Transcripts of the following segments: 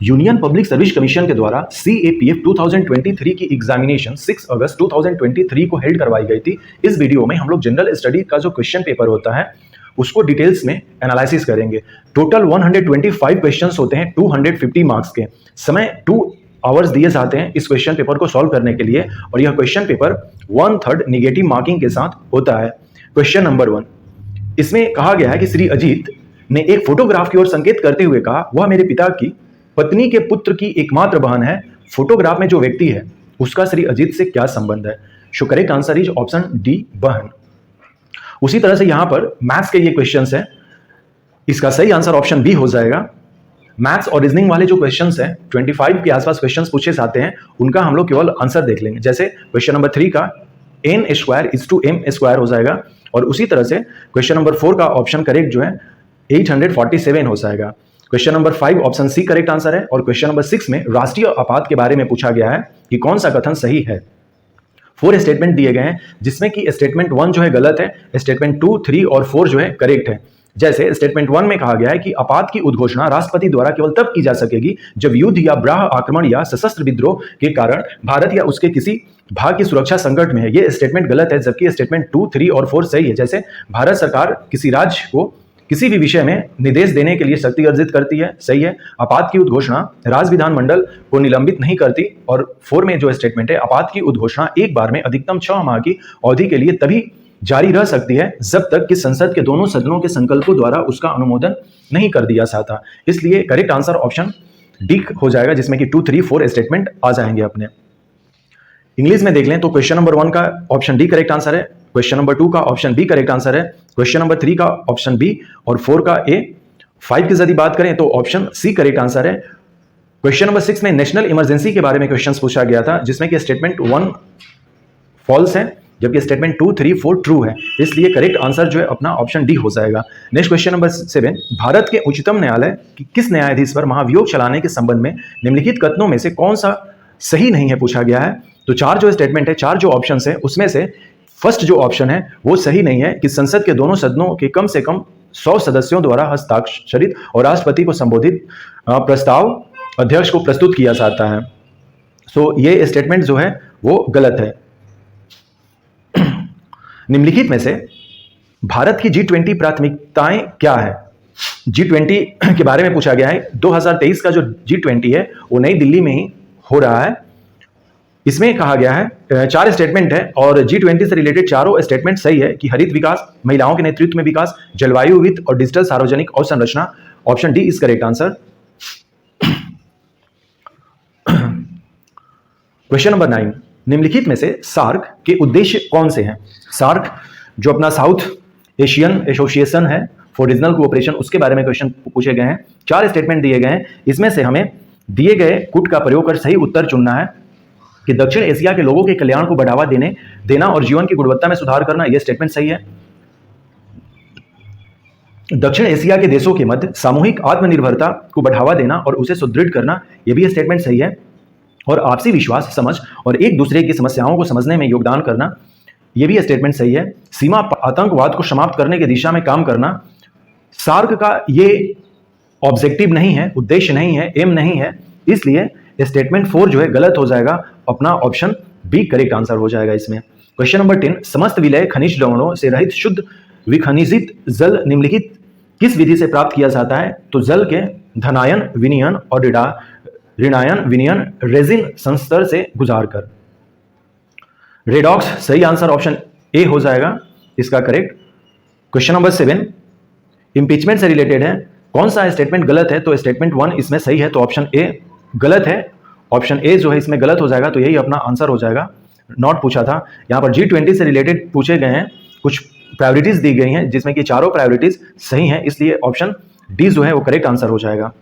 Union public service commission के द्वारा CAPF 2023 की एग्जामिनेशन 6 अगस्त 2023 को हेल्ड करवाई गई थी। इस वीडियो में हम लोग जनरल स्टडी का जो क्वेश्चन पेपर होता है उसको डिटेल्स में एनालिसिस करेंगे। टोटल 125 क्वेश्चंस होते हैं 250 मार्क्स के। समय 2 आवर्स दिए जाते हैं इस क्वेश्चन पेपर को सॉल्व करने के लिए और यह क्वेश्चन पेपर 1/3 नेगेटिव मार्किंग के साथ होता है। क्वेश्चन नंबर 1, इसमें कहा गया है कि श्री अजीत ने एक फोटोग्राफ की ओर संकेत करते हुए कहा, वह मेरे पिता की पत्नी के पुत्र की एकमात्र बहन है। फोटोग्राफ में जो व्यक्ति है उसका श्री अजीत से क्या संबंध है? सो correct answer is option D, बहन। उसी तरह से यहां पर मैथ्स के ये क्वेश्चंस हैं, इसका सही आंसर ऑप्शन बी हो जाएगा। मैथ्स और रीजनिंग वाले जो क्वेश्चंस हैं 25 के आसपास क्वेश्चंस पूछे जाते हैं, उनका हम लोग केवल आंसर देख लेंगे। जैसे क्वेश्चन नंबर 3 का n² is to m² हो जाएगा और उसी तरह से क्वेश्चन नंबर 4 का ऑप्शन करेक्ट जो है 847 हो जाएगा। Question number 5 option C correct answer है और क्वेश्चन नंबर 6 में राष्ट्रीय आपात के बारे में पूछा गया है कि कौन सा कथन सही है। 4 स्टेटमेंट दिए गए हैं जिसमें कि स्टेटमेंट 1 जो है गलत है, स्टेटमेंट 2, 3 और 4 जो है करेक्ट है। जैसे स्टेटमेंट 1 में कहा गया है कि आपात की उद्घोषणा राष्ट्रपति द्वारा केवल तब की जा सकेगी जब युद्ध या बाह्य आक्रमण या सशस्त्र विद्रोह के कारण भारत या उसके किसी भाग की सुरक्षा संकट में है। ये स्टेटमेंट गलत है, जबकि स्टेटमेंट 2, 3 और 4 सही है। जैसे भारत सरकार किसी राज्य को किसी भी विषय में निर्देश देने के लिए शक्ति अर्जित करती है, सही है। आपात की उद्घोषणा राज्य विधानमंडल को निलंबित नहीं करती। और 4 में जो स्टेटमेंट है, आपात की उद्घोषणा एक बार में अधिकतम 6 माह की अवधि के लिए तभी जारी रह सकती है जब तक कि संसद के दोनों सदनों के संकल्पों द्वारा उसका अनुमोदन नहीं कर दिया जाता। इसलिए करेक्ट आंसर ऑप्शन डी हो जाएगा, जिसमें कि 2, 3, 4 स्टेटमेंट आ जाएंगे अपने। इंग्लिश में देख लें तो क्वेश्चन नंबर 1 का ऑप्शन डी करेक्ट आंसर है, क्वेश्चन नंबर 2 का ऑप्शन बी करेक्ट आंसर है, क्वेश्चन नंबर 3 का ऑप्शन बी और 4 का ए। 5 की यदि बात करें तो ऑप्शन सी करेक्ट आंसर है। क्वेश्चन नंबर 6 में नेशनल इमरजेंसी के बारे में क्वेश्चन पूछा गया था, जिसमें कि स्टेटमेंट 1 फॉल्स है जबकि स्टेटमेंट 2, 3, 4 ट्रू है। इसलिए करेक्ट आंसर जो है अपना ऑप्शन डी हो जाएगा। नेक्स्ट क्वेश्चन नंबर 7, भारत के उच्चतम न्यायालय की किस न्यायाधीश पर महाभियोग चलाने के संबंध में निम्नलिखित कथनों में से कौन सा सही नहीं है पूछा गया है। तो 4 जो स्टेटमेंट है, 4 जो ऑप्शन है उसमें से फर्स्ट जो ऑप्शन है वो सही नहीं है कि संसद के दोनों सदनों के कम से कम 100 सदस्यों द्वारा हस्ताक्षरित और राष्ट्रपति को संबोधित प्रस्ताव अध्यक्ष को प्रस्तुत किया जाता है। सो ये स्टेटमेंट जो है वो गलत है। निम्नलिखित में से भारत की G20 प्राथमिकताएं क्या है? G20 के बारे में पूछा गया है। 2023 का जो G20 है वो नई दिल्ली में ही हो रहा है। इसमें कहा गया है 4 स्टेटमेंट है और G20 से रिलेटेड चारों स्टेटमेंट सही है कि हरित विकास, महिलाओं के नेतृत्व में विकास, जलवायु वित्त और डिजिटल सार्वजनिक अवसंरचना। Option D is correct answer. Question number 9, निम्नलिखित में से सार्क के उद्देश्य कौन से हैं? सार्क जो अपना साउथ एशियन एसोसिएशन है फॉर रीजनल कोऑपरेशन, उसके बारे में क्वेश्चन पूछे गए हैं। 4 स्टेटमेंट दिए गए हैं, इसमें से हमें दिए गए कुट का प्रयोग कर सही उत्तर चुनना है कि दक्षिण एशिया के लोगों के कल्याण को बढ़ावा देना और जीवन की गुणवत्ता में सुधार करना। यह स्टेटमेंट सही है। दक्षिण एशिया के देशों के मध्य सामूहिक आत्मनिर्भरता को बढ़ावा देना और उसे सुदृढ़ करना, यह भी स्टेटमेंट सही है। और आपसी विश्वास, समझ और एक दूसरे की समस्याओं को समझने में योगदान करना, यह भी स्टेटमेंट सही है। सीमा आतंकवाद को समाप्त करने की दिशा में काम करना, सार्क का ये ऑब्जेक्टिव नहीं है, उद्देश्य नहीं है, एम नहीं है। इसलिए स्टेटमेंट 4 जो है गलत हो जाएगा, अपना ऑप्शन बी करेक्ट आंसर हो जाएगा इसमें। क्वेश्चन नंबर 10, समस्त विलय खनिज लवणों से रहित शुद्ध विखनिजित जल निम्नलिखित किस विधि से प्राप्त किया जाता है? तो जल के धनायन विनियन और ऋणायन विनियन रेजिन संस्तर से गुजारकर। रेडॉक्स सही आंसर ऑप्शन ए हो जाएगा इसका करेक्ट। क्वेश्चन नंबर 7 इंपीचमेंट से रिलेटेड है, कौन सा स्टेटमेंट गलत है? तो स्टेटमेंट 1 इसमें सही है, तो ऑप्शन ए गलत है। ऑप्शन ए जो है इसमें गलत हो जाएगा, तो यही अपना आंसर हो जाएगा। नॉट पूछा था। यहाँ पर G20 से रिलेटेड पूछे गए हैं, कुछ प्रायोरिटीज दी गई हैं जिसमें कि चारों प्रायोरिटीज सही हैं, इसलिए ऑप्शन डी जो है वो करेक्ट आंसर हो जाएगा।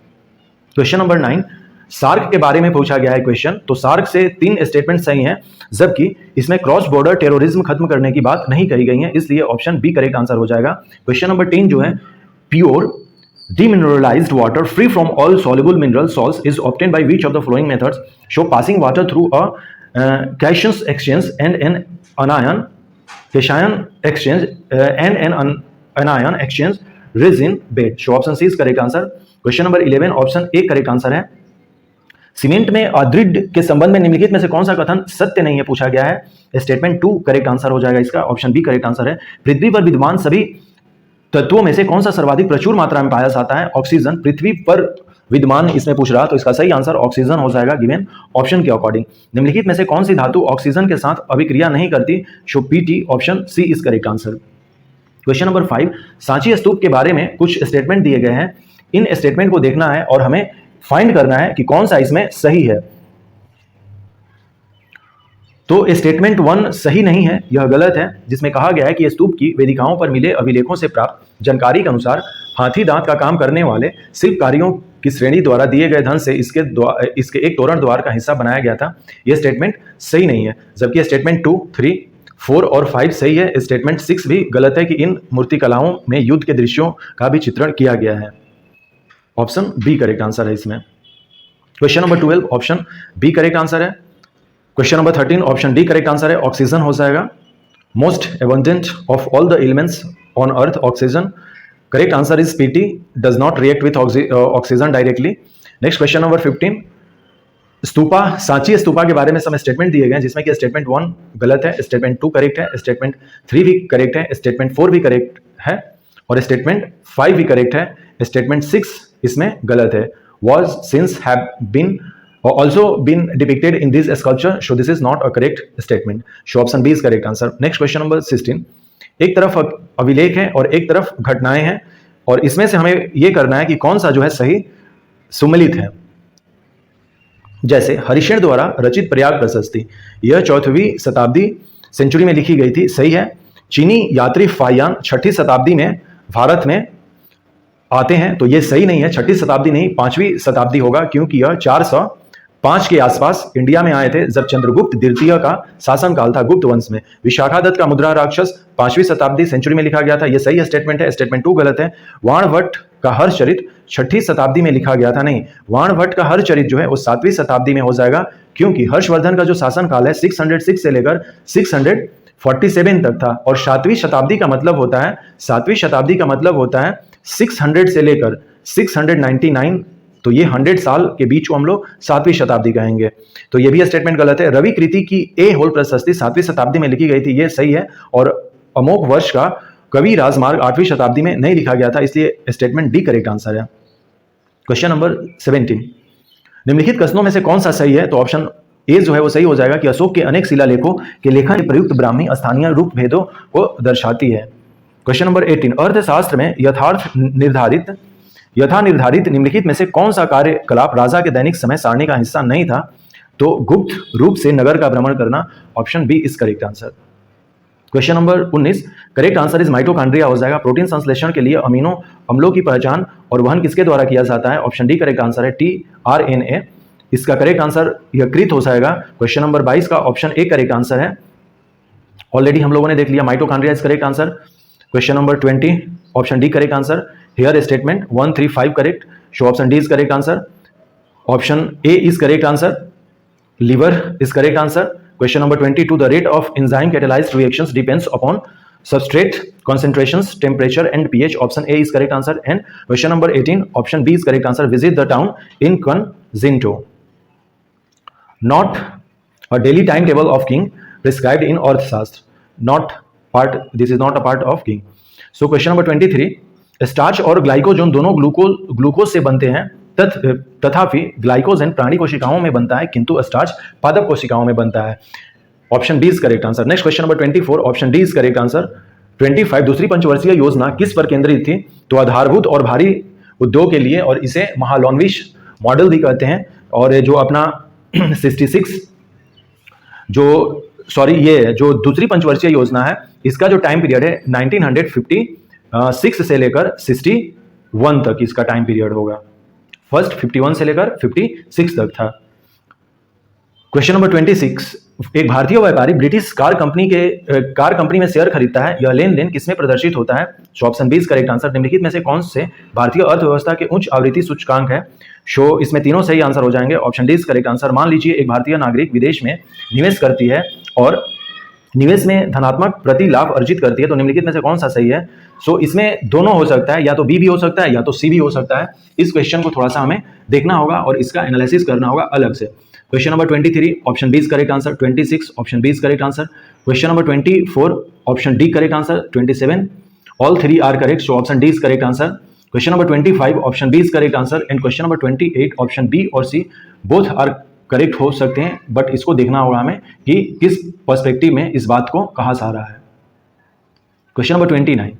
क्वेश्चन नंबर 9, सार्क के बारे में पूछा गया है क्वेश्चन। तो सार्क से 3 स्टेटमेंट सही हैं, जबकि इसमें क्रॉस बॉर्डर टेररिज्म खत्म करने की बात नहीं कही गई है, इसलिए ऑप्शन बी करेक्ट आंसर हो जाएगा। क्वेश्चन नंबर 10 जो है, pure demineralized water free from all soluble mineral salts is obtained by which of the following methods? Show passing water through a cation exchange and an anion exchange and an anion exchange resin bed. So option C is correct answer. Question number 11 option A correct answer है। Cement में अदृढ़ के संबंध में निम्नलिखित में से कौन सा कथन सत्य नहीं है पूछा गया है। स्टेटमेंट 2 करेक्ट आंसर हो जाएगा इसका, ऑप्शन बी करेक्ट आंसर है। पृथ्वी पर विद्यमान सभी तत्वों में से कौन सा सर्वाधिक प्रचुर मात्रा में पाया जाता है। ऑक्सीजन पृथ्वी पर विद्यमान इसमें पूछ रहा, तो इसका सही आंसर ऑक्सीजन हो जाएगा गिवन ऑप्शन के अकॉर्डिंग। निम्नलिखित में से कौन सी धातु ऑक्सीजन के साथ अभिक्रिया नहीं करती। So PT option C is correct answer. Question number 5, Sanchi stupa के बारे में कुछ स्टेटमेंट दिए गए हैं। इन स्टेटमेंट को देखना है और हमें फाइंड करना है कि कौन सा इसमें सही है। तो स्टेटमेंट 1 सही नहीं है, यह गलत है, जिसमें कहा गया है कि स्तूप की वेदिकाओं पर मिले अभिलेखों से प्राप्त जानकारी के अनुसार हाथी दांत का काम करने वाले शिल्पकारियों की श्रेणी द्वारा दिए गए धन से इसके एक तोरण द्वार का हिस्सा बनाया गया था। यह स्टेटमेंट सही नहीं है, जबकि स्टेटमेंट 2, 3, 4 और 5 सही है। स्टेटमेंट 6 भी गलत है कि इन मूर्तिकलाओं में युद्ध के दृश्यों का भी चित्रण किया गया है। ऑप्शन बी करेक्ट आंसर है इसमें। Question number 12 option B correct answer है। Question number 13 option D correct answer है, ऑक्सीजन हो जाएगा। Most abundant of all the elements on earth oxygen, correct answer is PT, does not react with oxygen directly. Next question number 15, stupa, Sanchi stupa के बारे में सब statement दिए गए हैं, जिसमें कि स्टेटमेंट 1 गलत है, स्टेटमेंट 2 करेक्ट है, स्टेटमेंट 3 भी करेक्ट है, स्टेटमेंट 4 भी करेक्ट है और स्टेटमेंट 5 भी करेक्ट है। स्टेटमेंट 6 इसमें गलत है। Was since have been also been depicted in this sculpture, so this is not a correct statement. So option B is correct answer. Next question number 16, एक तरफ अभिलेख है और एक तरफ घटनाएं हैं और इसमें से हमें यह करना है कि कौन सा जो है सही सुमेलित है। जैसे हरिशेन द्वारा रचित प्रयाग प्रशस्ति, यह 4वीं शताब्दी सेंचुरी में लिखी गई थी, सही है। चीनी यात्री फायान 6ठी शताब्दी में भारत में आते हैं, तो ये सही नहीं है, 6ठी शताब्दी नहीं 5वीं शताब्दी होगा, क्योंकि यह 405 के आसपास इंडिया में आए थे जब चंद्रगुप्त द्वितीय का शासनकाल था गुप्त वंश में। विशाखादत्त का मुद्रा राक्षस 5वीं शताब्दी सेंचुरी में लिखा गया था, यह सही है स्टेटमेंट है। स्टेटमेंट 2 गलत है। वाणभट्ट का हर्षचरित 6ठी शताब्दी में लिखा गया था, नहीं, वाणभट्ट का हर्षचरित जो है वो 7वीं शताब्दी में हो जाएगा, क्योंकि हर्षवर्धन का जो शासनकाल है 606 से लेकर 647 तक था और 7वीं शताब्दी का मतलब होता है 7वीं शताब्दी का मतलब होता है 600 से लेकर 699, तो ये 100 साल के बीच को हम लोग 7वीं शताब्दी कहेंगे, तो ये भी स्टेटमेंट गलत है। रवि कृति की ए होल प्रशस्ति 7वीं शताब्दी में लिखी गई थी, ये सही है, और अमोघ वर्ष का कवि राजमार्ग 8वीं शताब्दी में नहीं लिखा गया था, इसलिए स्टेटमेंट डी करेक्ट आंसर है। क्वेश्चन नंबर 17, निम्नलिखित कथनों में से कौन सा सही है। तो ऑप्शन ए जो है वो सही हो जाएगा कि अशोक के अनेक शिलालेखों के लेखन में प्रयुक्त ब्राह्मी स्थानीय रूप भेदों को दर्शाती है। क्वेश्चन नंबर 18, अर्थशास्त्र में यथा निर्धारित निम्नलिखित में से कौन सा कार्यकलाप राजा के दैनिक समय सारणी का हिस्सा नहीं था। तो गुप्त रूप से नगर का भ्रमण करना, option B is correct answer. Question number 19, correct answer is mitochondria हो जाएगा। प्रोटीन संश्लेषण के लिए अमीनो अम्लों की पहचान और वहन किसके द्वारा किया जाता है। ऑप्शन डी करेक्ट आंसर है, tRNA, इसका करेक्ट आंसर यकृत हो जाएगा। क्वेश्चन नंबर 22 का ऑप्शन ए करेक्ट आंसर है, ऑलरेडी हम लोगों ने देख लिया, mitochondria is correct answer. Question number 20, option D correct answer. Here statement 1, 3, 5 correct, so option D is correct answer. Option A is correct answer, liver is correct answer. Question number 22, the rate of enzyme catalyzed reactions depends upon substrate concentrations, temperature and pH. Option A is correct answer. And question number 18, option B is correct answer. Visit the town in Conzinto. Not a daily timetable of king prescribed in Arthashastra. Not part, this is not a part of king. So question number 23, starch और glycogen दोनों glucose से बनते हैं, तथापि glycogen प्राणी कोशिकाओं में बनता है किंतु स्टार्च पादप कोशिकाओं में बनता है। Option B is correct answer. Next question number 24, option D is correct answer. 25, दूसरी पंचवर्षीय योजना किस पर केंद्रित थी। तो आधारभूत और भारी उद्योग के लिए, और इसे महालनोबिस मॉडल भी कहते हैं। और जो अपना 66 ये जो दूसरी पंचवर्षीय योजना है, इसका जो टाइम पीरियड है 1956 से लेकर 61 तक इसका टाइम पीरियड होगा। फर्स्ट 51 से लेकर 56 तक था। क्वेश्चन नंबर 26, एक भारतीय व्यापारी ब्रिटिश कार कंपनी में शेयर खरीदता है, यह लेन देन किसमें प्रदर्शित होता है। Option B is correct answer. निम्नलिखित में से कौन से भारतीय अर्थव्यवस्था के उच्च आवृत्ति सूचकांक है। शो इसमें तीनों सही आंसर हो जाएंगे। Option D is correct answer. मान लीजिए एक भारतीय नागरिक विदेश में निवेश करती है और निवेश में धनात्मक प्रति लाभ अर्जित करती है, तो निम्नलिखित में से कौन सा सही है? सो इसमें दोनों हो सकता है, या तो बी भी हो सकता है या तो सी भी हो सकता है। इस क्वेश्चन को थोड़ा सा हमें देखना होगा और इसका एनालिसिस करना होगा अलग से। Question number 23 option B is correct answer, 26 option B is correct answer, question number 24 option D correct answer, 27 all three are correct, so option D is correct answer, question number 25 option B is correct answer and question number 28 option B और C both are correct हो सकते हैं, but इसको देखना होगा हमें कि किस पर्सपेक्टिव में इस बात को कहा जा रहा है। क्वेश्चन नंबर 29,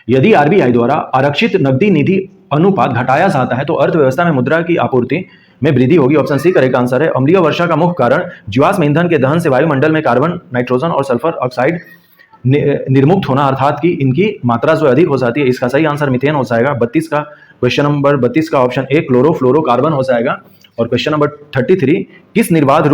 यदि आरबीआई द्वारा आरक्षित नकदी निधि अनुपात घटाया जाता है तो अर्थव्यवस्था में मुद्रा की आपूर्ति में वृद्धि होगी, ऑप्शन सी करेक्ट आंसर है। अम्लीय वर्षा का मुख्य कारण जीवाश्म ईंधन के दहन से वायुमंडल में कार्बन, नाइट्रोजन और सल्फर ऑक्साइड निर्मुक्त होना, अर्थात कि इनकी मात्रा जो अधिक हो जाती है। इसका सही आंसर मीथेन हो जाएगा। 32 का क्वेश्चन नंबर 32 का ऑप्शन ए क्लोरोफ्लोरोकार्बन हो जाएगा। और क्वेश्चन नंबर 33, किसी निर्बाध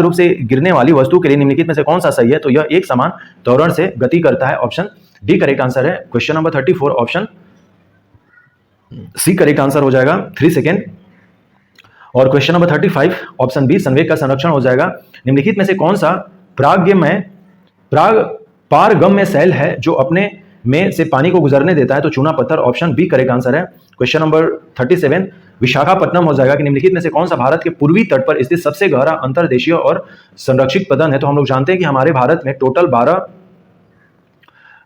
रूप से गिरने वाली वस्तु के लिए निम्नलिखित में से कौन सा सही है? तो यह एक समान त्वरण से गति करता है, ऑप्शन डी करेक्ट आंसर है। Question number 34 option C correct answer हो जाएगा, 3 सेकेंड। और क्वेश्चन नंबर 35 ऑप्शन बी संवेग का संरक्षण हो जाएगा। निम्नलिखित में से कौन सा पारगम्य सेल है जो अपने में से पानी को गुजरने देता है? तो चूना पत्थर, ऑप्शन बी करेक्ट आंसर है। क्वेश्चन नंबर 37 विशाखापट्टनम हो जाएगा कि निम्नलिखित में से कौन सा भारत के पूर्वी तट पर स्थित सबसे गहरा अंतर्देशीय और संरक्षित पतन है? तो हम लोग जानते हैं कि हमारे भारत में टोटल 12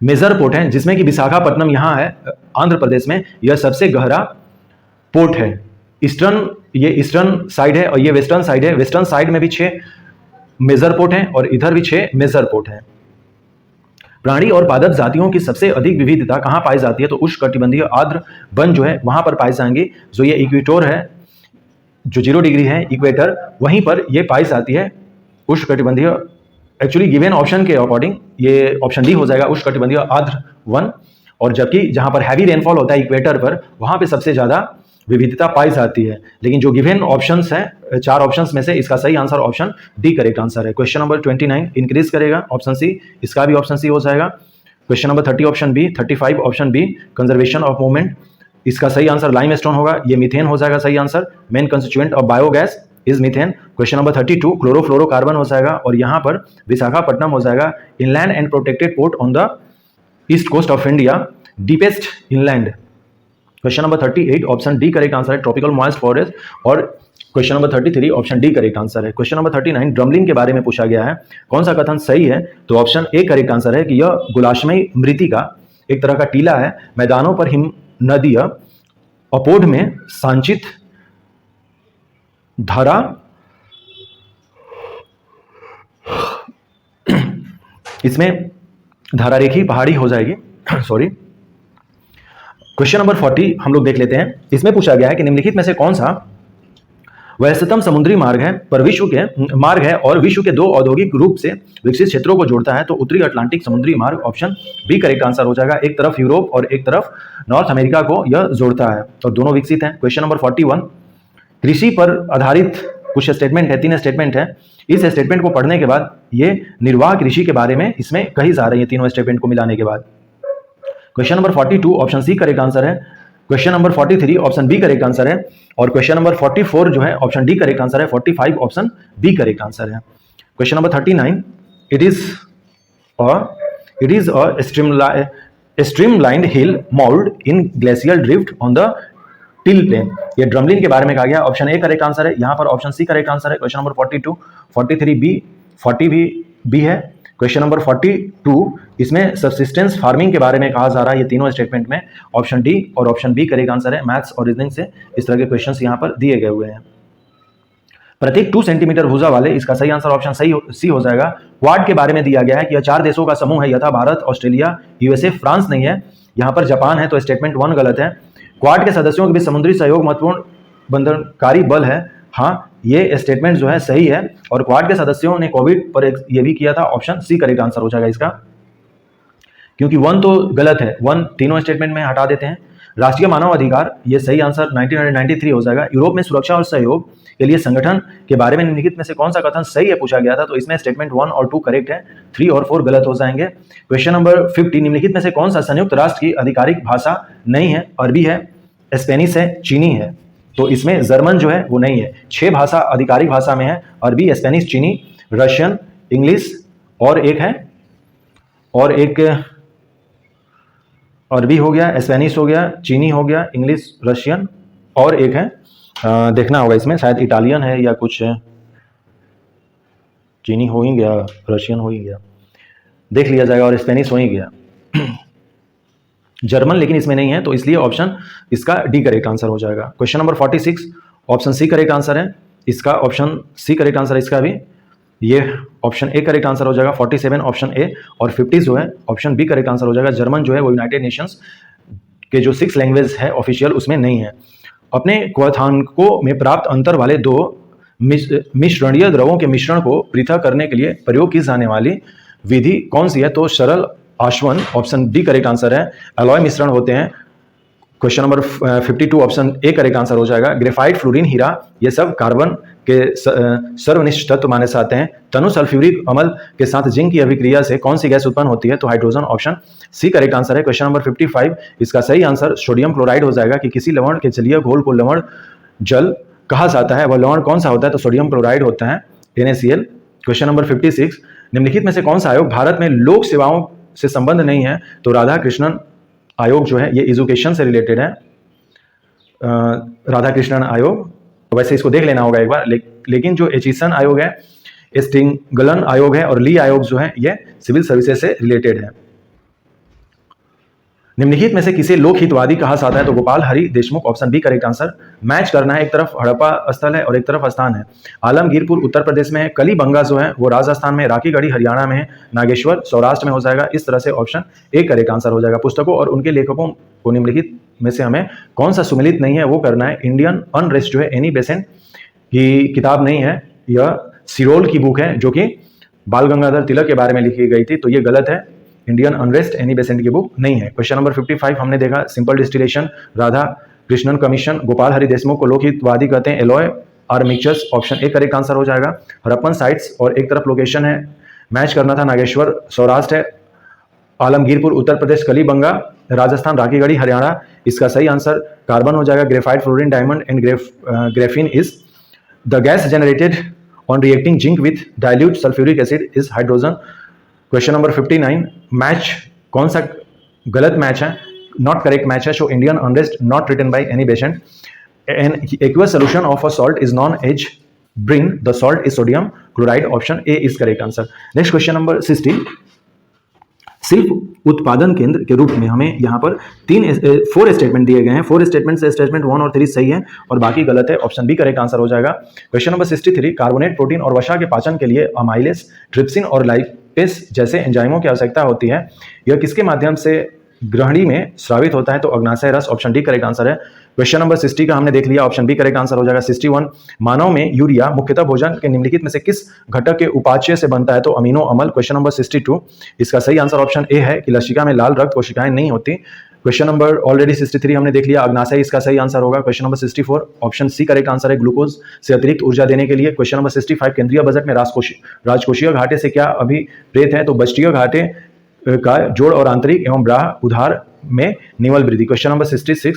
मेजर पोर्ट हैं, जिसमें कि विशाखापट्टनम यहाँ है आंध्र प्रदेश में, यह सबसे गहरा पोर्ट है। ये ईस्टर्न साइड है और ये वेस्टर्न साइड है। वेस्टर्न साइड में भी 6 मेजर पोर्ट हैं और इधर भी 6 मेजर पोर्ट हैं। प्राणी और पादप जातियों की सबसे अधिक विविधता कहाँ पाई जाती है? तो उष्णकटिबंधीय आर्द्र वन जो है वहां पर पाई जाएंगी। जो ये इक्वेटर है, जो 0 डिग्री है इक्वेटर, वहीं पर ये पाई जाती है उष्णकटिबंधीय। एक्चुअली गिवन ऑप्शन के अकॉर्डिंग ये ऑप्शन डी हो जाएगा, उष्णकटिबंधीय आर्द्र वन। और जबकि जहां पर हैवी रेनफॉल होता है इक्वेटर पर, वहां पे सबसे ज्यादा विविधता पाई जाती है। लेकिन जो गिवन ऑप्शंस हैं, 4 ऑप्शंस में से इसका सही answer option D correct answer है। क्वेश्चन नंबर 29 इंक्रीज करेगा, ऑप्शन सी, इसका भी ऑप्शन सी हो जाएगा। Question number 30 option B, 35 option B conservation of movement, इसका सही आंसर लाइमस्टोन होगा, ये मीथेन हो जाएगा सही answer. Main constituent of biogas is methane. Question number 32 chlorofluorocarbon हो जाएगा और यहाँ पर विशाखापट्टनम हो जाएगा। Inland and protected port on the east coast of India, deepest inland. Question number 38 option D correct answer है, ट्रॉपिकल मॉइस्ट फॉरेस्ट। और question number 33 option D correct answer है। क्वेश्चन नंबर 39 ड्रमलिन के बारे में पूछा गया है, कौन सा कथन सही है? तो ऑप्शन ए करेक्ट आंसर है कि यह गुलाशमयी मृत्तिका एक तरह का टीला है, मैदानों पर हिम नदीय अपोढ़ में संचित धारा इसमें धारारेखी पहाड़ी हो जाएगी सॉरी। क्वेश्चन नंबर 40 हम लोग देख लेते हैं। इसमें पूछा गया है कि निम्नलिखित में से कौन सा व्यस्ततम समुद्री मार्ग है और विश्व के 2 औद्योगिक रूप से विकसित क्षेत्रों को जोड़ता है? तो उत्तरी अटलांटिक समुद्री मार्ग, ऑप्शन बी करेक्ट आंसर हो जाएगा। एक तरफ यूरोप और एक तरफ नॉर्थ अमेरिका को यह जोड़ता है और दोनों विकसित हैं। क्वेश्चन नंबर 41 कृषि पर आधारित कुछ स्टेटमेंट है, 3 स्टेटमेंट है। इस स्टेटमेंट को पढ़ने के बाद ये निर्वाह कृषि के बारे में इसमें कही जा रही है, तीनों स्टेटमेंट को मिलाने के बाद। Question number 42 option C correct answer है। Question number 43 option B correct answer है और क्वेश्चन नंबर 44 जो है ऑप्शन डी करेक्ट आंसर है। 45 ऑप्शन बी करेक्ट आंसर है। Question number 39 it is a streamlined hill moulded in glacial drift on the till plain. ये drumlin के बारे में कहा गया, ऑप्शन ए करेक्ट आंसर है। यहाँ पर ऑप्शन सी करेक्ट आंसर है। क्वेश्चन नंबर 42 43 बी, 40 भी बी है। क्वेश्चन नंबर 42 इसमें सबसिस्टेंस फार्मिंग के बारे में कहा जा रहा है, ये तीनों स्टेटमेंट में ऑप्शन डी और ऑप्शन बी करेक्ट आंसर है। मैथ्स और रीजनिंग से इस तरह के क्वेश्चंस यहाँ पर दिए गए हुए हैं। प्रत्येक 2 सेंटीमीटर भुजा वाले, इसका सही आंसर ऑप्शन सी हो जाएगा। क्वाड के बारे में दिया गया है कि यह 4 देशों का समूह है, यथा भारत, ऑस्ट्रेलिया, यूएसए, फ्रांस नहीं है, यहाँ पर जापान है, तो स्टेटमेंट 1 गलत है। क्वाड के सदस्यों के बीच समुद्री सहयोग महत्वपूर्ण बंधनकारी बल है, हाँ ये स्टेटमेंट जो है सही है। और क्वाड के सदस्यों ने कोविड पर ये भी किया था, ऑप्शन सी करेक्ट आंसर हो जाएगा इसका, क्योंकि 1 तो गलत है, 1 तीनों स्टेटमेंट में हटा देते हैं। राष्ट्रीय मानव अधिकार, ये सही आंसर 1993 हो जाएगा। यूरोप में सुरक्षा और सहयोग के लिए संगठन के बारे में निम्नलिखित में से कौन सा कथन सही है पूछा गया था, तो इसमें स्टेटमेंट 1 और 2 करेक्ट है, 3 और 4 गलत हो जाएंगे। क्वेश्चन नंबर 50 निम्नलिखित में से कौन सा संयुक्त राष्ट्र की आधिकारिक भाषा नहीं है? अरबी है, स्पेनिश है, चीनी है, तो इसमें जर्मन जो है वो नहीं है। 6 भाषा आधिकारिक भाषा में है, अरबी, स्पेनिश, चीनी, रशियन, इंग्लिश और एक है, और एक अरबी हो गया, स्पेनिश हो गया, चीनी हो गया, इंग्लिश, रशियन, और एक है देखना होगा इसमें, शायद इटालियन है या कुछ है, चीनी हो ही गया, रशियन हो ही गया, देख लिया जाएगा, और स्पेनिश हो ही गया। जर्मन लेकिन इसमें नहीं है, तो इसलिए ऑप्शन इसका डी करेक्ट आंसर हो जाएगा। Question number 46 option C correct answer है इसका, ऑप्शन सी करेक्ट आंसर इसका भी, ये ऑप्शन ए करेक्ट आंसर हो जाएगा। 47 ऑप्शन ए, और 50 जो है ऑप्शन बी करेक्ट आंसर हो जाएगा। जर्मन जो है वो यूनाइटेड नेशंस के जो 6 लैंग्वेज है ऑफिशियल उसमें नहीं है। अपने क्वथांकों में प्राप्त अंतर वाले दो मिश्रणीय द्रवों के मिश्रण को पृथक करने के लिए प्रयोग की जाने वाली विधि कौन सी है? तो सरल आशवन, ऑप्शन डी करेक्ट आंसर है। अलॉय मिश्रण होते हैं, question number 52 option A correct answer हो जाएगा। ग्रेफाइट, फ्लोरीन, हीरा, ये सब कार्बन के सर्वनिष्ठ तत्व माने जाते हैं। तनु सल्फ्यूरिक अम्ल के साथ जिंक की अभिक्रिया से कौन सी गैस उत्पन्न होती है? तो hydrogen, option C correct answer है। क्वेश्चन नंबर 55 इसका सही आंसर सोडियम क्लोराइड हो जाएगा कि किसी लवण के जलीय घोल को लवण जल कहा जाता है, वह लवण कौन सा होता है? तो सोडियम क्लोराइड होता है, NaCl। क्वेश्चन नंबर 56 निम्नलिखित में से कौन सा आयोग भारत में लोक सेवाओं से संबंध नहीं है? तो राधा कृष्णन आयोग जो है ये एजुकेशन से रिलेटेड है, राधा कृष्णन आयोग, वैसे इसको देख लेना होगा एक बार, लेकिन जो एचिसन आयोग है, स्टिंगलन आयोग है, और ली आयोग जो है ये सिविल सर्विसेज से रिलेटेड है। निम्नलिखित में से किसे लोक हितवादी कहा जाता है? तो Gopal Hari Deshmukh, option B correct answer. Match करना है, एक तरफ हड़प्पा स्थल है और एक तरफ स्थान है। आलमगीरपुर उत्तर प्रदेश में है, कलीबंगा जो है वो राजस्थान में, राखीगढ़ी हरियाणा में है, नागेश्वर सौराष्ट्र में हो जाएगा। इस तरह से ऑप्शन ए करेक्ट आंसर हो जाएगा। पुस्तकों और उनके लेखकों को निम्नलिखित में से हमें कौन सा सुमिलित नहीं है वो करना है। इंडियन अनरेस्ट जो है एनी बेसेंट की किताब नहीं है, यह सिरोल की बुक है जो कि बाल गंगाधर तिलक के बारे में लिखी गई थी, तो ये गलत है। इंडियन अनरेस्ट एनी बेसेंट की बुक नहीं है। क्वेश्चन नंबर 55 हमने देखा, simple distillation, Radhakrishnan commission, Gopal Hari Deshmukh को लोकहितवादी कहते हैं, alloy are mixtures, option A correct answer हो जाएगा। हड़प्पन साइट्स और एक तरफ लोकेशन है, मैच करना था, नागेश्वर सौराष्ट्र है, आलमगीरपुर उत्तर प्रदेश, कलीबंगा राजस्थान, राखीगढ़ी हरियाणा, इसका सही आंसर कार्बन हो जाएगा। Graphite, fluorine, diamond and graphene is the gas generated on reacting zinc with dilute sulphuric acid is hydrogen. Question number 59 match कौन सा गलत मैच है, नॉट करेक्ट मैच है। So Indian unrest not written by Annie Besant, an aqueous solution of a salt is known as brine, the salt is sodium chloride, option A is correct answer. Next question number 60 शिल्प उत्पादन केंद्र के रूप में हमें यहाँ पर 4 statement दिए गए हैं। 4 स्टेटमेंट से स्टेटमेंट 1 और 3 सही है और बाकी गलत है, ऑप्शन बी करेक्ट आंसर हो जाएगा। क्वेश्चन नंबर 63 कार्बोनेट प्रोटीन और वसा के पाचन के लिए अमाइलेज, ट्रिप्सिन और लाइपेस जैसे एंजाइमों की आवश्यकता होती है, यह किसके माध्यम से ग्रहणी में स्रावित होता है? तो अग्नाशय रस, ऑप्शन डी करेक्ट आंसर है। क्वेश्चन नंबर 60 का हमने देख लिया, ऑप्शन बी करेक्ट आंसर हो जाएगा। 61 मानव में यूरिया मुख्यतः भोजन के निम्नलिखित में से किस घटक के उपाच्य से बनता है? तो अमीनो अम्ल। क्वेश्चन नंबर 62 इसका सही आंसर ऑप्शन ए है कि लसिका में लाल रक्त कोशिकाएं नहीं होती। क्वेश्चन नंबर ऑलरेडी 63 हमने देख लिया, अग्नाशय इसका सही आंसर होगा। Question number 64 option C correct answer है, ग्लूकोज से अतिरिक्त ऊर्जा देने के लिए। क्वेश्चन नंबर 65 केंद्रीय बजट में राजकोषीय घाटे से क्या अभिप्रेत है? तो बजटीय घाटे का जोड़ और आंतरिक एवं बाह्य उधार में निवल वृद्धि। क्वेश्चन नंबर 66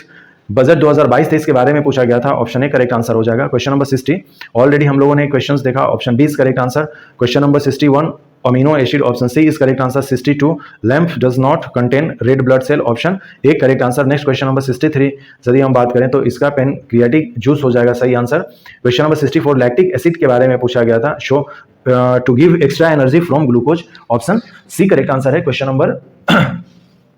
बजट 2022-23 के बारे में पूछा गया था, ऑप्शन ए करेक्ट आंसर हो जाएगा। क्वेश्चन नंबर 60 ऑलरेडी हम लोगों ने क्वेश्चंस देखा, option B is correct answer. Question number 61 amino acid, option C is correct answer. 62 lamp does not contain red blood cell, option A correct answer. Next question number 63 यदि हम बात करें तो इसका पेनक्रियाटिक जूस हो जाएगा सही answer. Question number 64 lactic acid के बारे में पूछा गया था, show to give extra energy from glucose, option C correct answer है। Question number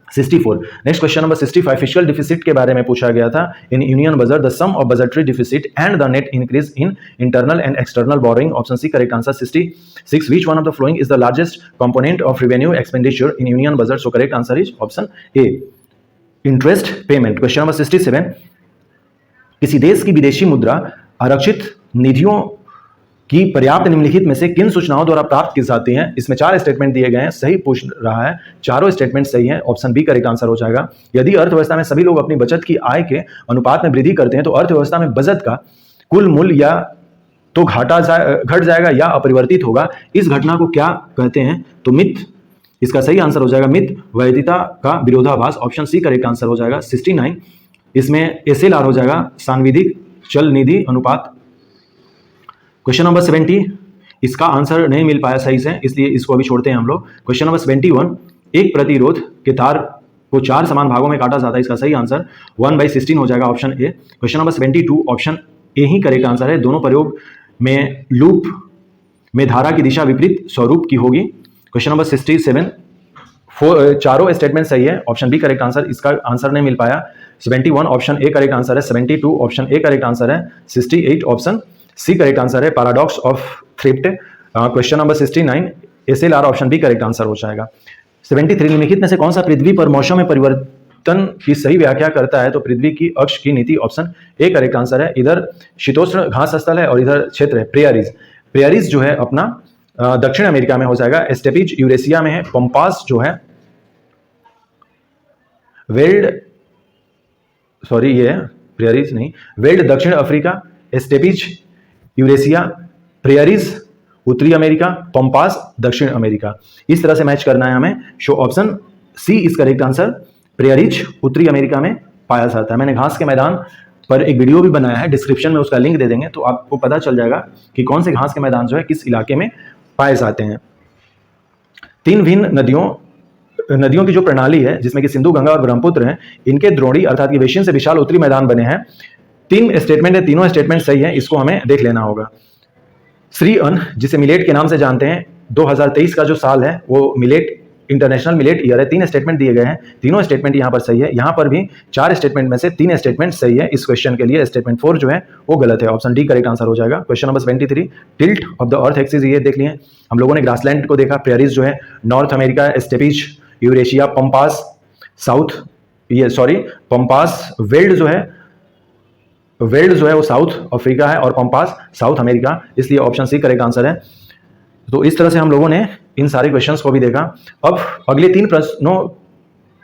64 next question number 65 fiscal deficit के बारे में पूछा गया था। In union budget the sum of budgetary deficit and the net increase in internal and external borrowing, option C correct answer. 66 which one of the following is the largest component of revenue expenditure in union budget, so correct answer is option A interest payment. Question number 67 किसी देश की विदेशी मुद्रा आरक्षित निधियों की पर्याप्त निम्नलिखित में से किन सूचनाओं द्वारा प्राप्त की जाती हैं? इसमें 4 स्टेटमेंट दिए गए हैं, सही पूछ रहा है, चारों स्टेटमेंट सही हैं, ऑप्शन बी करेक्ट आंसर हो जाएगा। यदि अर्थव्यवस्था में सभी लोग अपनी बचत की आय के अनुपात में वृद्धि करते हैं तो अर्थव्यवस्था में बचत का कुल मूल्य या तो घट जाएगा या अपरिवर्तित होगा। इस घटना को क्या कहते हैं? तो मिथ, इसका सही आंसर हो जाएगा मिथ वैधता का विरोधाभास, ऑप्शन सी करेक्ट आंसर हो जाएगा। 69 इसमें SLR हो जाएगा, सांविधिक चल निधि अनुपात। क्वेश्चन नंबर 70 इसका आंसर नहीं मिल पाया सही से, इसलिए इसको अभी छोड़ते हैं हम लोग। क्वेश्चन नंबर 71, एक प्रतिरोध के तार को 4 समान भागों में काटा जाता है, इसका सही आंसर 1/16 हो जाएगा, option A. Question number 72, option A he correct answer है। दोनों प्रयोग में लूप में धारा की दिशा विपरीत स्वरूप की होगी। क्वेश्चन नंबर 67, चारों स्टेटमेंट सही है, ऑप्शन बी करेक्ट आंसर, इसका आंसर नहीं मिल पाया। 71 ऑप्शन ए करेक्ट आंसर है, 72 ऑप्शन ए करेक्ट आंसर है, 68 ऑप्शन सी करेक्ट आंसर है, paradox of thrift. Question number 69, SLR option B correct answer हो जाएगा। 73, निम्नलिखित में से कौन सा पृथ्वी पर मौसम में परिवर्तन की सही व्याख्या करता है? तो पृथ्वी की अक्ष की नीति, ऑप्शन ए करेक्ट आंसर है। इधर शीतोष्ण घास स्थल है और इधर क्षेत्र है प्रेयरीज। प्रेयरीज जो है अपना दक्षिण अमेरिका में हो जाएगा, स्टेपीज यूरेशिया में है, पंपास जो है ये प्रेयरीज नहीं, वेल्ड दक्षिण अफ्रीका, स्टेपीज यूरेशिया, प्रेयरीज उत्तरी अमेरिका, पंपास दक्षिण अमेरिका। इस तरह से मैच करना है हमें। So option C is correct answer, prairies उत्तरी अमेरिका में पाया जाता है। मैंने घास के मैदान पर एक वीडियो भी बनाया है, डिस्क्रिप्शन में उसका लिंक दे देंगे, तो आपको पता चल जाएगा कि कौन से घास के मैदान जो है किस इलाके में पाए जाते हैं। 3 भिन्न नदियों की जो प्रणाली है, जिसमें कि सिंधु, गंगा और ब्रह्मपुत्र हैं, इनके द्रोणी अर्थात बेसिन से विशाल उत्तरी मैदान बने हैं। 3 स्टेटमेंट है, तीनों स्टेटमेंट सही है, इसको हमें देख लेना होगा। श्री अन्न, जिसे मिलेट के नाम से जानते हैं, 2023 का जो साल है वो मिलेट इंटरनेशनल मिलेट ईयर है। 3 स्टेटमेंट दिए गए हैं, तीनों स्टेटमेंट यहाँ पर सही है। यहाँ पर भी 4 स्टेटमेंट में से 3 स्टेटमेंट सही है। इस क्वेश्चन के लिए स्टेटमेंट 4 जो है वो गलत है, ऑप्शन डी करेक्ट आंसर हो जाएगा। Question number 73, tilt of the earth axis, ये देख लिए हम लोगों ने ग्रासलैंड को देखा, प्रेयरीज जो है north America, steppes Eurasia, pampas pampas veld जो है वो साउथ अफ्रीका है और पंपास साउथ अमेरिका, इसलिए ऑप्शन सी करेक्ट आंसर है। तो इस तरह से हम लोगों ने इन सारे क्वेश्चंस को भी देखा। अब अगले 3 प्रश्नों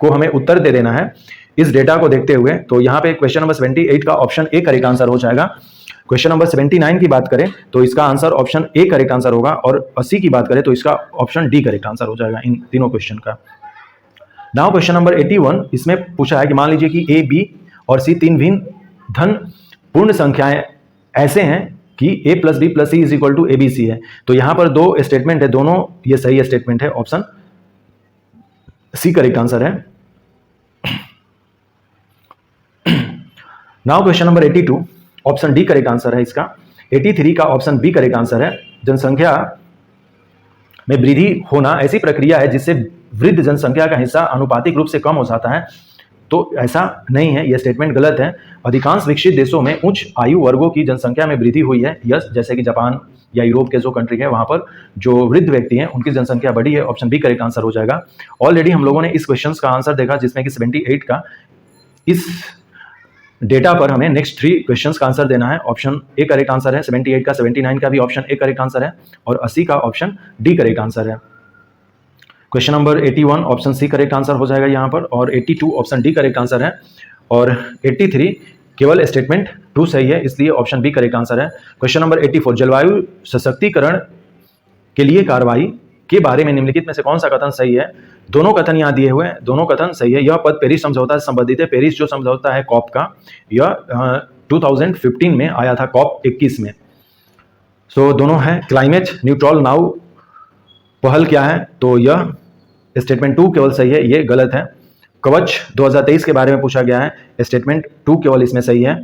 को हमें उत्तर दे देना है इस डेटा को देखते हुए। तो यहाँ पे क्वेश्चन नंबर 78 का ऑप्शन ए करेक्ट आंसर हो जाएगा। क्वेश्चन नंबर 79 की बात करें तो इसका answer option A correct answer होगा, और 80 की बात करें तो इसका ऑप्शन डी करेक्ट आंसर हो जाएगा इन तीनों क्वेश्चन का। नाउ क्वेश्चन नंबर 81, इसमें पूछा है कि मान लीजिए कि ए, बी और सी 3 भिन्न धन पूर्ण संख्याएं ऐसे हैं कि a + b + c = abc है। तो यहां पर 2 स्टेटमेंट है, दोनों ये सही स्टेटमेंट है, ऑप्शन सी करेक्ट आंसर है। Now question number 82, option D correct answer है इसका। 83 का ऑप्शन बी करेक्ट आंसर है। जनसंख्या में वृद्धि होना ऐसी प्रक्रिया है जिससे वृद्ध जनसंख्या का हिस्सा आनुपातिक रूप से कम हो जाता है। तो ऐसा नहीं है, यह स्टेटमेंट गलत है। अधिकांश विकसित देशों में उच्च आयु वर्गों की जनसंख्या में वृद्धि हुई है, यस, जैसे कि जापान या यूरोप के जो कंट्री है वहां पर जो वृद्ध व्यक्ति हैं उनकी जनसंख्या बढ़ी है, ऑप्शन बी करेक्ट आंसर हो जाएगा। ऑलरेडी हम लोगों ने इस क्वेश्चन का आंसर देखा, जिसमें कि 78 का इस डेटा पर हमें नेक्स्ट 3 क्वेश्चंस का आंसर देना है, ऑप्शन ए करेक्ट आंसर है। 78 का, 79 का भी ऑप्शन ए करेक्ट आंसर है, और 80 का ऑप्शन डी करेक्ट आंसर है। Question number 81 option C correct answer हो जाएगा यहाँ पर, और 82 ऑप्शन डी करेक्ट आंसर है, और 83 केवल स्टेटमेंट 2 सही है, इसलिए ऑप्शन बी करेक्ट आंसर है। क्वेश्चन नंबर 84, जलवायु सशक्तिकरण के लिए कार्रवाई के बारे में निम्नलिखित में से कौन सा कथन सही है? दोनों कथन यहाँ दिए हुए हैं, दोनों कथन सही है। यह पद पेरिस समझौता से संबंधित है। पेरिस जो समझौता है कॉप का, यह 2015 में आया था, कॉप 21 में। सो दोनों है क्लाइमेट न्यूट्रल नाउ पहल क्या है, तो यह स्टेटमेंट 2 केवल सही है, ये गलत है। कवच 2023 के बारे में पूछा गया है, स्टेटमेंट 2 केवल इसमें सही है।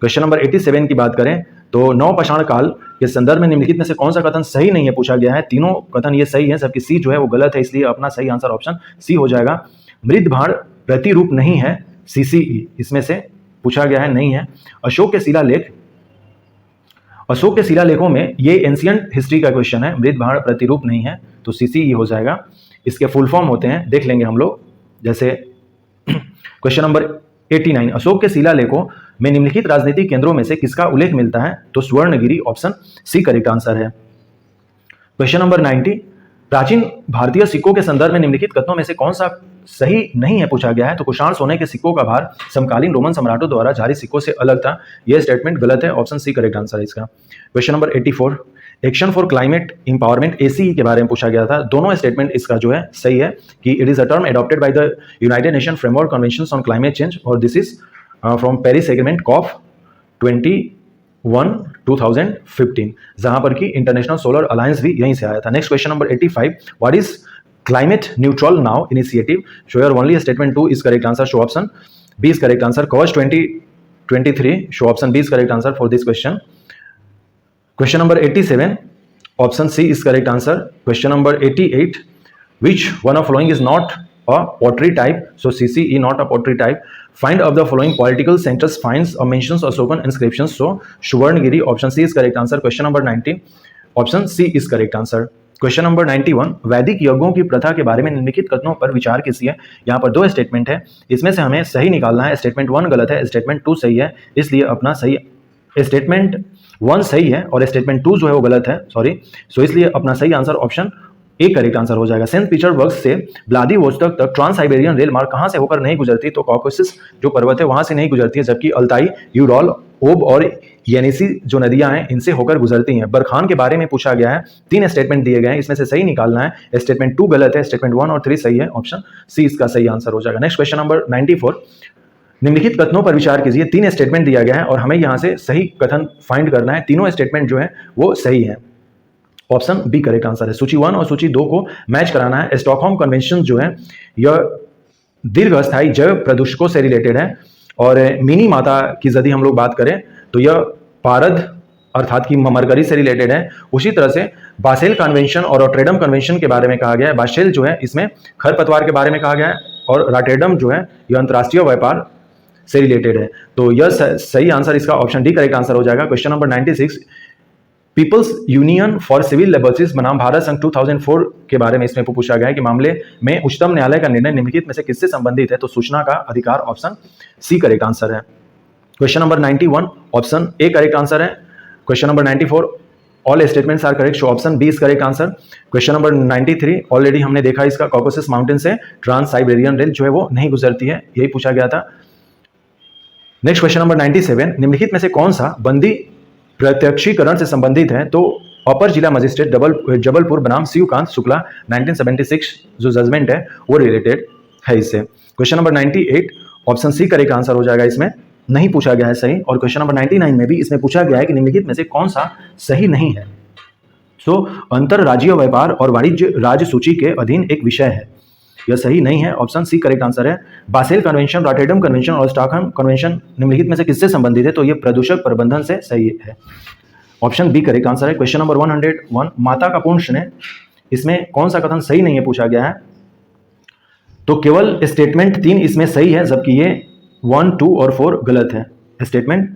क्वेश्चन नंबर 87 की बात करें तो नवपाषाण काल के संदर्भ में निम्नलिखित में से कौन सा कथन सही नहीं है पूछा गया है। तीनों कथन ये सही है, सबकी सी जो है वो गलत है, इसलिए अपना सही आंसर ऑप्शन सी हो जाएगा। मृद भाण प्रतिरूप नहीं है, CCE इसमें से पूछा गया है, नहीं है। अशोक के शिलालेखों में ये एंशियंट हिस्ट्री का क्वेश्चन है, मृद भाण प्रतिरूप नहीं है, तो CCE हो जाएगा। इसके फुल फॉर्म होते हैं, देख लेंगे हम लोग। जैसे क्वेश्चन नंबर 89, अशोक के शिलालेखों में निम्नलिखित राजनीतिक केंद्रों में से किसका उल्लेख मिलता है, तो Swarnagiri, option C correct answer है। क्वेश्चन नंबर 90, प्राचीन भारतीय सिक्कों के संदर्भ में निम्नलिखित कथनों में से कौन सा सही नहीं है पूछा गया है, तो कुषाण सोने के सिक्कों का भार समकालीन रोमन सम्राटों द्वारा जारी सिक्कों से अलग था, यह स्टेटमेंट गलत है, ऑप्शन सी करेक्ट आंसर है इसका। Question number 84, action for climate empowerment ACE के बारे में पूछा गया था। दोनों स्टेटमेंट इसका जो है सही है कि it is a term adopted by the united nation framework convention on climate change, और this is from Paris agreement COP 21 2015, जहां पर कि इंटरनेशनल सोलर अलायंस भी यहीं से आया था। Next question number 85, what is climate neutral now initiative? So your only statement 2 is correct answer, so option B is correct answer. Cause 2023, so option B is correct answer for this question. Question number 87, option C is correct answer. Question number 88, which one of following is not a pottery type? So CCE not a pottery type. Find of the following political centers finds or mentions or slogan inscriptions. So Suvarnagiri, option C is correct answer. Question number 19, option C is correct answer. Question number 91, वैदिक यज्ञों की प्रथा के बारे में निम्नलिखित कथनों पर विचार कीजिए। यहाँ पर दो स्टेटमेंट है, इसमें से हमें सही निकालना है। स्टेटमेंट 1 गलत है, स्टेटमेंट 2 सही है, इसलिए अपना सही स्टेटमेंट 1 सही है और स्टेटमेंट 2 जो है वो गलत है, सॉरी। सो इसलिए अपना सही आंसर ऑप्शन एक करेक्ट आंसर हो जाएगा। सेंट पीटर्सबर्ग से व्लादिवोस्टोक तक ट्रांस साइबेरियन रेल मार्ग कहां से होकर नहीं गुजरती? तो कॉकेसस जो पर्वत है वहां से नहीं गुजरती है, जबकि अल्ताई, यूरॉल, ओब और येनिसी जो नदियां हैं इनसे होकर गुजरती हैं। बरखान के बारे में पूछा गया है, 3 स्टेटमेंट दिए गए हैं, इसमें से सही निकालना है। स्टेटमेंट 2 गलत है, स्टेटमेंट 1 और 3 सही है, ऑप्शन सी इसका सही आंसर हो जाएगा। नेक्स्ट क्वेश्चन नंबर 94, निम्नलिखित कथनों पर विचार कीजिए। 3 स्टेटमेंट दिया गया है और हमें यहाँ से सही कथन फाइंड करना है। तीनों स्टेटमेंट जो है वो सही है, ऑप्शन बी करेक्ट आंसर है। सूची 1 और सूची 2 को मैच कराना है। स्टॉकहोम कन्वेंशन जो है यह दीर्घस्थायी जैव प्रदूषकों से रिलेटेड है, और मिनी माता की यदि हम लोग बात करें तो यह पारद अर्थात की मरकरी से रिलेटेड है। उसी तरह से बासेल कन्वेंशन और रॉटरडम कन्वेंशन के बारे में कहा गया है। बासेल जो है इसमें खरपतवार के बारे में कहा गया है, और रॉटरडम जो है यह अंतर्राष्ट्रीय व्यापार से रिलेटेड है। तो यह सही आंसर इसका ऑप्शन डी करेक्ट आंसर हो जाएगा। Question number 96, people's union for civil liberties बनाम भारत संघ 2004 के बारे में इसमें पूछा गया है कि मामले में उच्चतम न्यायालय का निर्णय निम्नलिखित में से किससे संबंधित है? तो सूचना का अधिकार, ऑप्शन सी करेक्ट आंसर है। Question number 91, option A correct answer है। Question number 94, all statements are correct, so option B is correct answer. Question number 93, already हमने देखा इसका, कॉकेसस माउंटेन से ट्रांस साइबेरियन रेल जो है वो नहीं गुजरती है, यही पूछा गया था। नेक्स्ट क्वेश्चन नंबर 97, निम्नलिखित में से कौन सा बंदी प्रत्यक्षीकरण से संबंधित है? तो अपर जिला मजिस्ट्रेट जबलपुर बनाम शिवकांत शुक्ला 1976 जो जजमेंट है वो रिलेटेड है इससे। Question number 98, option C correct answer हो जाएगा, इसमें नहीं पूछा गया है सही। और क्वेश्चन नंबर 99 में भी इसमें पूछा गया है कि निम्नलिखित में से कौन सा सही नहीं है। सो अंतरराज्यीय व्यापार और वाणिज्य राज्य सूची के अधीन एक विषय है, यह सही नहीं है, ऑप्शन सी करेक्ट आंसर है। बासेल कन्वेंशन, रॉटरडम कन्वेंशन और स्टॉकहोम कन्वेंशन निम्नलिखित में से किससे संबंधित है? तो ये प्रदूषक प्रबंधन से सही है, ऑप्शन बी करेक्ट आंसर है। क्वेश्चन नंबर 101, माता का पूर्ण स्नेह, इसमें कौन सा कथन सही नहीं है पूछा गया है? तो केवल स्टेटमेंट 3 इसमें सही है, जबकि ये 1, 2 और 4 गलत है। स्टेटमेंट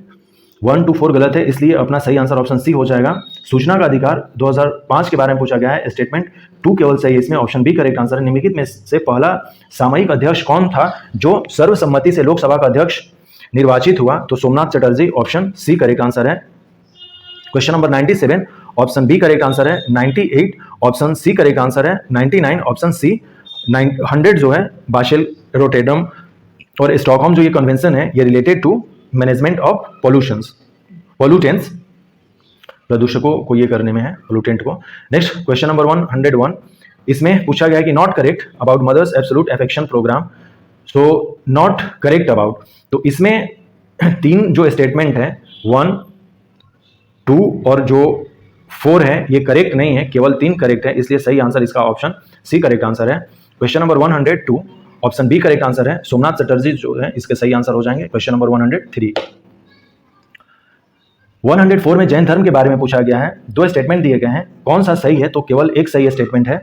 1, 2, 4 गलत है, इसलिए अपना सही आंसर ऑप्शन सी हो जाएगा। सूचना का अधिकार 2005 के बारे में पूछा गया है, स्टेटमेंट 2 केवल सही है, इसमें ऑप्शन बी करेक्ट आंसर है। निम्नलिखित में से पहला सामयिक अध्यक्ष कौन था जो सर्वसम्मति से लोकसभा का अध्यक्ष निर्वाचित हुआ? तो Somnath Chatterjee, option C correct answer है। Question number 97, option B correct answer है। 98, ऑप्शन सी करेक्ट आंसर है। 99, ऑप्शन सी। 100 जो है बासेल, रॉटरडम और स्टॉकहोम जो ये कन्वेंशन है ये related to management of pollutants, प्रदूषकों को ये करने में है, पोल्यूटेंट को। नेक्स्ट क्वेश्चन नंबर 101, इसमें पूछा गया है कि not correct about mother's absolute affection programme. So not correct about, तो इसमें 3 जो स्टेटमेंट है 1, 2 और जो 4 है ये करेक्ट नहीं है, केवल 3 करेक्ट है, इसलिए सही आंसर इसका ऑप्शन सी करेक्ट आंसर है। Question number 102, option B correct answer है। सोमनाथ चटर्जी जो है इसके सही आंसर हो जाएंगे। क्वेश्चन नंबर 103, 104 में जैन धर्म के बारे में पूछा गया है। 2 स्टेटमेंट दिए गए हैं, कौन सा सही है? तो केवल एक सही स्टेटमेंट है।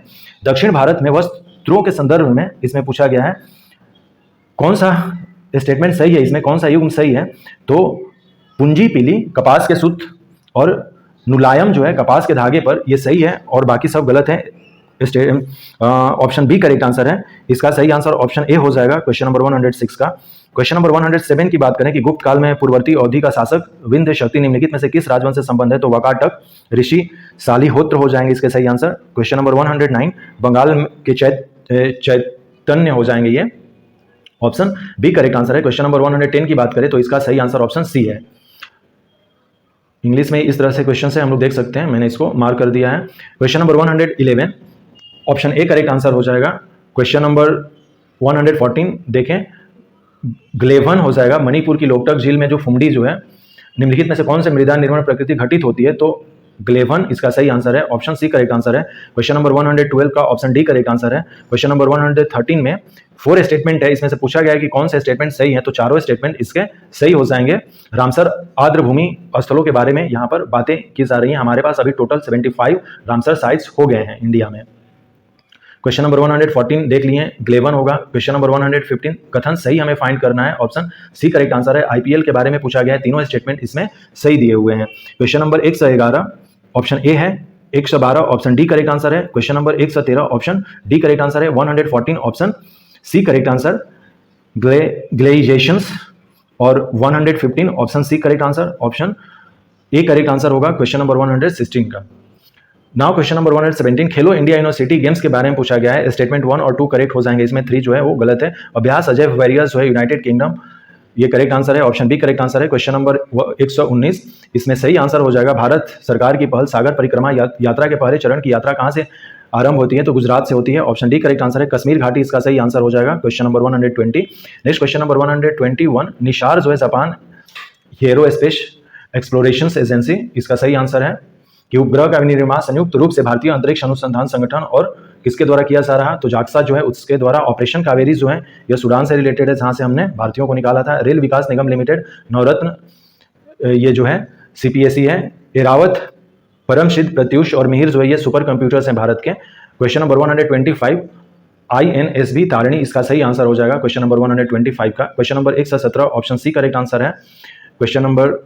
दक्षिण भारत में वस्त्रों के संदर्भ में इसमें पूछा गया है, कौन सा स्टेटमेंट सही है, इसमें कौन सा युग्म सही है? तो पुंजी पीली कपास के सूत और नुलायम जो है कपास के धागे पर, ये सही है और बाकी सब गलत है। ऑप्शन बी करेक्ट आंसर है, इसका सही आंसर ऑप्शन ए हो जाएगा क्वेश्चन नंबर 106 का। क्वेश्चन नंबर 107 की बात करें कि गुप्त काल में पूर्ववर्ती अवधि का शासक विंध्य शक्ति निम्नलिखित में से किस राजवंश से संबंध है? तो वाकाटक, ऋषि, शालिहोत्र हो जाएंगे इसके सही आंसर। क्वेश्चन नंबर 109, बंगाल के चैतन्य हो जाएंगे ये, ऑप्शन बी करेक्ट आंसर है। क्वेश्चन नंबर 110 की बात करें तो इसका सही आंसर ऑप्शन सी है। इंग्लिश में इस तरह से क्वेश्चन से हम लोग देख सकते हैं, मैंने इसको मार्क कर दिया है। Question number 111, option A correct answer हो जाएगा। क्वेश्चन नंबर 114 देखें, ग्लेवन हो जाएगा। मणिपुर की लोकटक झील में जो फुमडी जो है निम्नलिखित में से कौन से मृदा निर्माण प्रकृति घटित होती है? तो ग्लेवन इसका सही आंसर है, ऑप्शन सी करेक्ट आंसर है। क्वेश्चन नंबर 112 का ऑप्शन डी करेक्ट आंसर है। क्वेश्चन नंबर 113 में 4 स्टेटमेंट है, इसमें से पूछा गया है कि कौन से स्टेटमेंट सही है, तो चारों स्टेटमेंट इसके सही हो जाएंगे। रामसर आर्द्र भूमि स्थलों के बारे में यहाँ पर बातें की जा रही हैं। हमारे पास अभी टोटल 75 रामसर साइट्स हो गए हैं इंडिया में। क्वेश्चन नंबर 114 देख लिए, ग्लेवन होगा। क्वेश्चन नंबर 115 कथन सही हमें फाइंड करना है, ऑप्शन सी करेक्ट आंसर है। आईपीएल के बारे में पूछा गया है, तीनों स्टेटमेंट इसमें सही दिए हुए हैं। क्वेश्चन नंबर 111 ऑप्शन ए है, 112 ऑप्शन डी करेक्ट आंसर है। Question number 113 option D correct answer है। 114 option C correct answer, glaciers, और 115 option C correct answer, option A correct answer होगा क्वेश्चन नंबर 116 का। नाउ क्वेश्चन नंबर 117, खेलो India university games के बारे में पूछा गया है। स्टेटमेंट 1 और 2 करेक्ट हो जाएंगे, इसमें 3 जो है वो गलत है। अभ्यास अजय वेरियस जो है यूनाइटेड किंगडम, ये करेक्ट आंसर है, ऑप्शन बी करेक्ट आंसर है। क्वेश्चन नंबर 119, इसमें सही आंसर हो जाएगा भारत सरकार की पहल सागर परिक्रमा यात्रा के पहले चरण की यात्रा कहाँ से आरंभ होती है? तो गुजरात से होती है, ऑप्शन डी करेक्ट आंसर है। कश्मीर घाटी इसका सही आंसर हो जाएगा question number 120। Next question number 121, निशार जो है जापान एरोस्पेस एक्सप्लोरेशन एजेंसी, इसका सही आंसर है कि उपग्रह का विनिर्माण संयुक्त रूप से भारतीय अंतरिक्ष अनुसंधान संगठन और किसके द्वारा किया जा रहा है? तो जाक्सा जो है उसके द्वारा। ऑपरेशन कावेरी जो है यह सूडान से रिलेटेड है, जहां से हमने भारतीयों को निकाला था। रेल विकास निगम लिमिटेड, नवरत्न ये जो है सीपीएसई है। एरावत, परमसिद्ध, प्रत्युष और मिहिर जो है ये सुपर कंप्यूटर्स हैं भारत के। क्वेश्चन नंबर 125, INSV तारिणी इसका सही आंसर हो जाएगा क्वेश्चन नंबर 125 का। Question number 117 option C correct answer है। Question number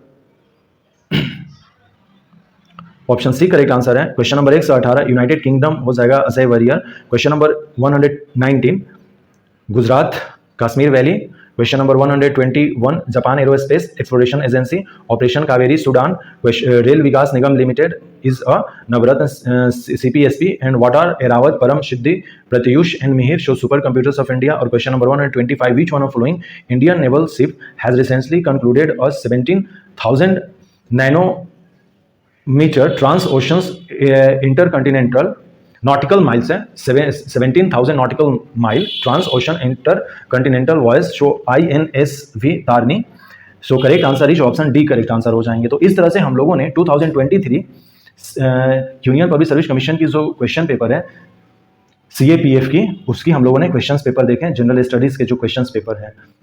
option C correct answer है। क्वेश्चन नंबर 118 यूनाइटेड किंगडम हो जाएगा Ajay Warrier. Question number 119 Gujarat Kashmir valley. Question number 121 Japan aerospace exploration agency, operation Kaveri Sudan. Rail Vikas Nigam limited is a Navratna CPSP and what are Airavat, Param Siddhi, Pratyush and Mihir show super computers of India. और question number 125, which one of following Indian naval ship has recently concluded a 17,000 nanometer trans oceans intercontinental nautical miles है, 17,000 nautical mile trans ocean intercontinental voice show INSV Tarini. So correct answer is option D correct answer हो जाएंगे। तो इस तरह से हम लोगों ने 2023 यूनियन पब्लिक सर्विस कमीशन की जो क्वेश्चन पेपर है CAPF की, उसकी हम लोगों ने क्वेश्चन पेपर देखे, जनरल स्टडीज के जो क्वेश्चन पेपर है।